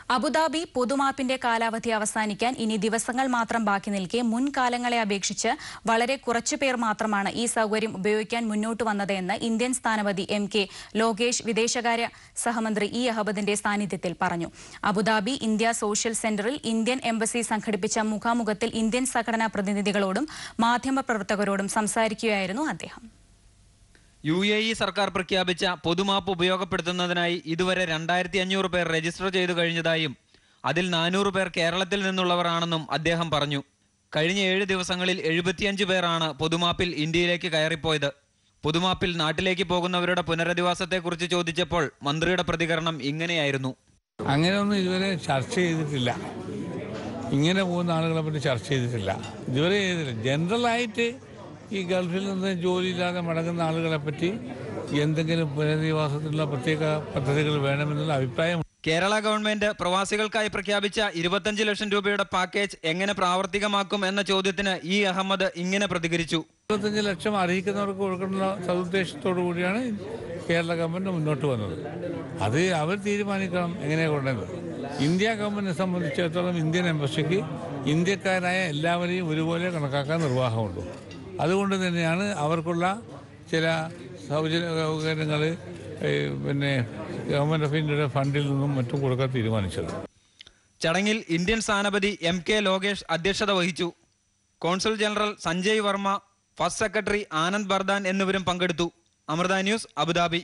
Abu Dhabi പൊതുമാപ്പിന്റെ കാലാവധി അവസാനിക്കാൻ ഇനി ദിവസങ്ങൾ മാത്രം ബാക്കി നിൽക്കെ മുൻകാലങ്ങളെ അപേക്ഷിച്ച് വളരെ കുറച്ചുപേർ മാത്രമാണ് ഈ സൗകര്യം ഉപയോഗിക്കാൻ മുന്നോട്ട് വന്നതെന്ന് ഇന്ത്യൻ സ്ഥാനപതി എം.കെ. ലോകേഷ് വിദേശകാര്യ സഹമന്ത്രി ഇ അഹമ്മദിന്റെ സാന്നിധ്യത്തിൽ പറഞ്ഞു. അബുദാബി ഇന്ത്യ സോഷ്യൽ സെന്ററിൽ ഇന്ത്യൻ എംബസി സംഘടിപ്പിച്ച മുഖാമുഖത്തിൽ ഇന്ത്യൻ സംഘടനാ പ്രതിനിധികളോടും മാധ്യമപ്രവർത്തകരോടും സംസാരിക്കുകയായിരുന്നു അദ്ദേഹം. UAE സർക്കാർ പ്രഖ്യാപിച്ച പൊതുമാപ്പ് ഉപയോഗപ്പെടുത്തുന്നതിനായി ഇതുവരെ 2500 പേർ രജിസ്റ്റർ ചെയ്തു കഴിഞ്ഞതായും അതിൽ 400 പേർ കേരളത്തിൽ നിന്നുള്ളവരാണെന്നും അദ്ദേഹം പറഞ്ഞു. കഴിഞ്ഞ 7 ദിവസങ്ങളിൽ 75 പേരാണ് പൊതുമാപ്പിൽ ഇന്ത്യയിലേക്ക് കയറിപ്പോയത്. പൊതുമാപ്പിൽ നാട്ടിലേക്ക് പോകുന്നവരുടെ പുനരധിവാസത്തെക്കുറിച്ച് ചോദിച്ചപ്പോൾ മന്ത്രിയുടെ പ്രതികരണം ഇങ്ങനെയായിരുന്നു. അങ്ങനെയൊന്നും ഇതുവരെ ചർച്ച ചെയ്തിട്ടില്ല. ഇങ്ങനെ പോകുന്ന ആളുകളെ പറ്റി ചർച്ച ചെയ്തിട്ടില്ല. ഇതുവരെ ചെയ്തിട്ടില്ല. ജനറലായിട്ട് ഈ ഗൾഫിൽ നിന്ന് ജോലിയില്ലാതെ മടങ്ങുന്ന ആളുകളെ പറ്റി എന്തെങ്കിലും പുനരധിവാസത്തിനുള്ള പ്രത്യേക പദ്ധതികൾ വേണമെന്നുള്ള അഭിപ്രായം. കേരള ഗവൺമെന്റ് പ്രവാസികൾക്കായി പ്രഖ്യാപിച്ച 25 ലക്ഷം രൂപയുടെ പാക്കേജ് എങ്ങനെ പ്രാവർത്തികമാക്കും എന്ന ചോദ്യത്തിന് ഇ അഹമ്മദ് ഇങ്ങനെ പ്രതികരിച്ചു. 25 ലക്ഷം അർഹിക്കുന്നവർക്ക് കൊടുക്കുന്ന സതുദ്ദേശത്തോടു കൂടിയാണ് കേരള ഗവൺമെന്റ് മുന്നോട്ട് വന്നത്. അത് അവർ തീരുമാനിക്കണം എങ്ങനെയാണ് കൊണ്ടുവന്നത്. ഇന്ത്യ ഗവൺമെന്റിനെ സംബന്ധിച്ചിടത്തോളം ഇന്ത്യൻ എംബസിക്ക് ഇന്ത്യക്കാരായ എല്ലാവരെയും ഒരുപോലെ കണക്കാക്കാൻ നിർവാഹമുള്ളൂ. അതുകൊണ്ട് തന്നെയാണ് അവർക്കുള്ള ചില സൗകര്യങ്ങൾ ഗവൺമെന്റ് ഓഫ് ഇന്ത്യയുടെ ഫണ്ടിൽ നിന്നും മറ്റും കൊടുക്കാൻ തീരുമാനിച്ചത്. ചടങ്ങിൽ ഇന്ത്യൻ സ്ഥാനപതി എം.കെ. ലോകേഷ് അധ്യക്ഷത വഹിച്ചു. Consul general Sanjay Varma, first secretary Anand Bardhan എന്നിവരും പങ്കെടുത്തു. Amrita News, Abu Dhabi.